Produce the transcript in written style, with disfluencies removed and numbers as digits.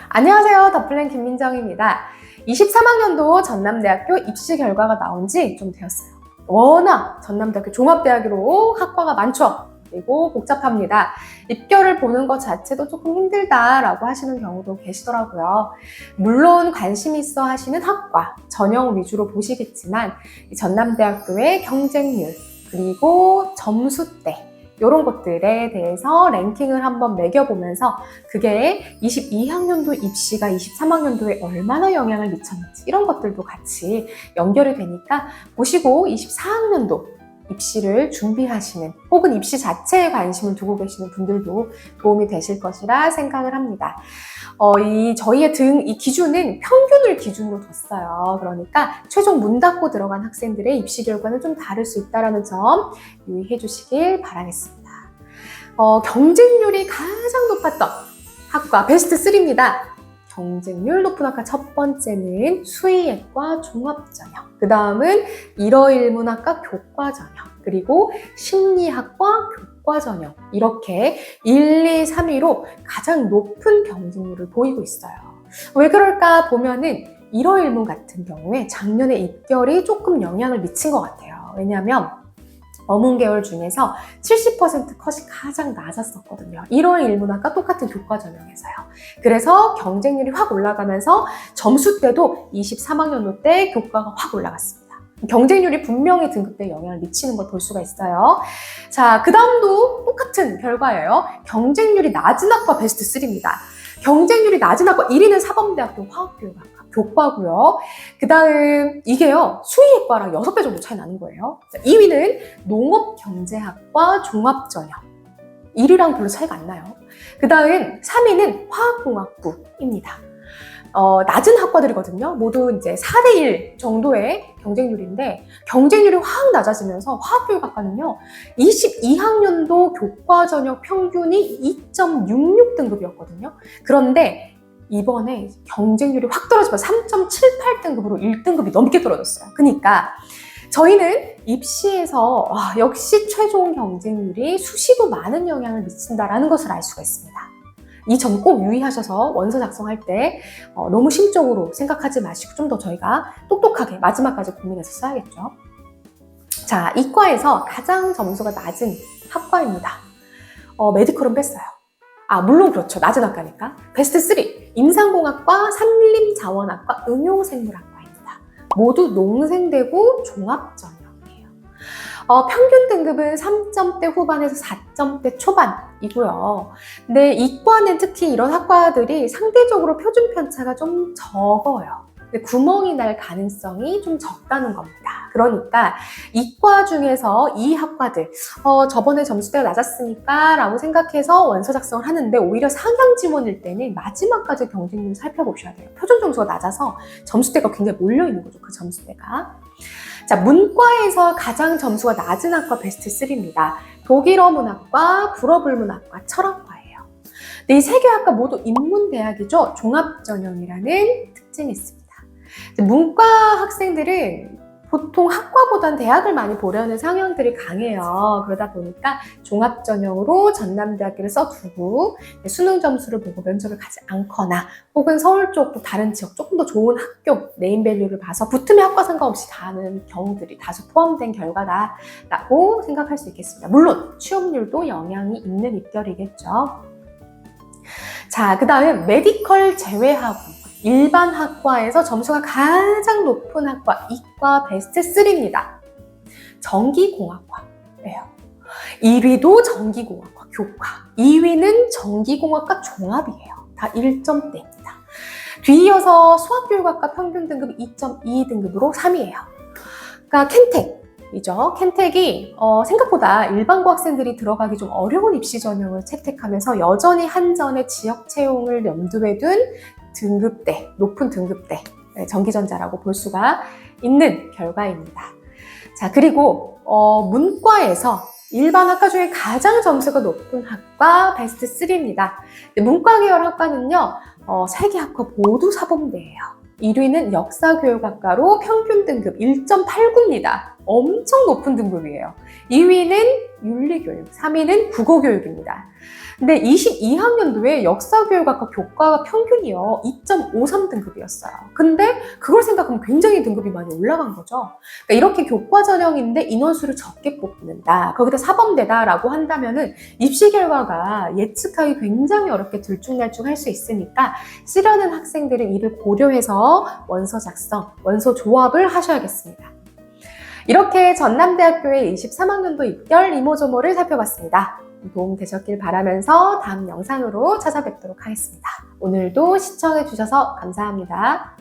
안녕하세요. 더플랜 김민정입니다. 23학년도 전남대학교 입시 결과가 나온 지 좀 되었어요. 워낙 전남대학교 종합대학으로 학과가 많죠. 그리고 복잡합니다. 입결을 보는 것 자체도 조금 힘들다라고 하시는 경우도 계시더라고요. 물론 관심 있어 하시는 학과, 전형 위주로 보시겠지만 전남대학교의 경쟁률, 그리고 점수대, 이런 것들에 대해서 랭킹을 한번 매겨보면서 그게 22학년도 입시가 23학년도에 얼마나 영향을 미쳤는지 이런 것들도 같이 연결이 되니까 보시고 24학년도 입시를 준비하시는 혹은 입시 자체에 관심을 두고 계시는 분들도 도움이 되실 것이라 생각을 합니다. 저희의 이 기준은 평균을 기준으로 뒀어요. 그러니까 최종 문 닫고 들어간 학생들의 입시 결과는 좀 다를 수 있다는 점 유의해 주시길 바라겠습니다. 경쟁률이 가장 높았던 학과 베스트 3입니다. 경쟁률 높은 학과 첫 번째는 수의예과 종합전형, 그 다음은 일어일문학과 교과전형, 그리고 심리학과 교과전형, 이렇게 1, 2, 3위로 가장 높은 경쟁률을 보이고 있어요. 왜 그럴까 보면은 일어일문 같은 경우에 작년에 입결이 조금 영향을 미친 것 같아요. 왜냐하면 어문 계열 중에서 70% 컷이 가장 낮았었거든요. 1월 일문학과 똑같은 교과 전형에서요. 그래서 경쟁률이 확 올라가면서 점수 때도 23학년도 때 교과가 확 올라갔습니다. 경쟁률이 분명히 등급대에 영향을 미치는 걸 볼 수가 있어요. 자, 그 다음도 똑같은 결과예요. 경쟁률이 낮은 학과 베스트 3입니다. 경쟁률이 낮은 학과 1위는 사범대학교 화학교육학과 교과고요. 그 다음 이게요, 수의예과랑 6배 정도 차이 나는 거예요. 2위는 농업경제학과 종합전형. 1위랑 별로 차이가 안 나요. 그 다음 3위는 화학공학부입니다. 낮은 학과들이거든요. 모두 이제 4대1 정도의 경쟁률인데 경쟁률이 확 낮아지면서 화학교육학과는요, 22학년도 교과전형 평균이 2.66등급이었거든요. 그런데 이번에 경쟁률이 확 떨어지면서 3.78등급으로 1등급이 넘게 떨어졌어요. 그러니까 저희는 입시에서 역시 최종 경쟁률이 수시로 많은 영향을 미친다라는 것을 알 수가 있습니다. 이 점 꼭 유의하셔서 원서 작성할 때 너무 심적으로 생각하지 마시고 좀 더 저희가 똑똑하게 마지막까지 고민해서 써야겠죠. 자, 이과에서 가장 점수가 낮은 학과입니다. 메디컬은 뺐어요. 물론 그렇죠. 낮은 학과니까. 베스트 3, 임상공학과, 산림자원학과, 응용생물학과입니다. 모두 농생대고 종합전형이에요. 평균 등급은 3점대 후반에서 4점대 초반이고요. 근데 이과는 특히 이런 학과들이 상대적으로 표준 편차가 좀 적어요. 구멍이 날 가능성이 좀 적다는 겁니다. 그러니까 이과 중에서 이 학과들 저번에 점수대가 낮았으니까 라고 생각해서 원서 작성을 하는데 오히려 상향 지원일 때는 마지막까지 경쟁률 살펴보셔야 돼요. 표준 점수가 낮아서 점수대가 굉장히 몰려있는 거죠. 그 점수대가. 자, 문과에서 가장 점수가 낮은 학과 베스트 3입니다. 독일어 문학과, 불어불문학과, 철학과예요. 이 세 개 학과 모두 인문대학이죠. 종합전형이라는 특징이 있습니다. 문과 학생들은 보통 학과보단 대학을 많이 보려는 성향들이 강해요. 그러다 보니까 종합전형으로 전남대학교를 써두고 수능 점수를 보고 면접을 가지 않거나 혹은 서울 쪽 또 다른 지역 조금 더 좋은 학교 네임밸류를 봐서 붙으면 학과 상관없이 가는 경우들이 다수 포함된 결과다라고 생각할 수 있겠습니다. 물론 취업률도 영향이 있는 입결이겠죠. 자, 그 다음 메디컬 제외하고 일반 학과에서 점수가 가장 높은 학과 이과 베스트 3입니다. 전기공학과예요. 1위도 전기공학과 교과, 2위는 전기공학과 종합이에요. 다 1점대입니다. 뒤이어서 수학교육학과 평균 등급 2.22등급으로 3위예요. 그러니까 켄텍이죠. 켄텍이 생각보다 일반고 학생들이 들어가기 좀 어려운 입시 전형을 채택하면서 여전히 한전의 지역 채용을 염두에 둔 등급대, 높은 등급대, 전기전자라고 볼 수가 있는 결과입니다. 자, 그리고 문과에서 일반 학과 중에 가장 점수가 높은 학과 베스트 3입니다. 문과 계열 학과는요, 3개 학과 모두 사범대예요. 1위는 역사교육학과로 평균 등급 1.89입니다. 엄청 높은 등급이에요. 2위는 윤리교육, 3위는 국어교육입니다. 근데 22학년도에 역사교육학과 교과가 평균이요 2.53등급이었어요. 근데 그걸 생각하면 굉장히 등급이 많이 올라간 거죠. 그러니까 이렇게 교과 전형인데 인원수를 적게 뽑는다. 거기다 사범대다라고 한다면은 입시 결과가 예측하기 굉장히 어렵게 들쭉날쭉할 수 있으니까 쓰려는 학생들은 이를 고려해서 원서 작성, 원서 조합을 하셔야겠습니다. 이렇게 전남대학교의 23학년도 입결 이모저모를 살펴봤습니다. 도움 되셨길 바라면서 다음 영상으로 찾아뵙도록 하겠습니다. 오늘도 시청해주셔서 감사합니다.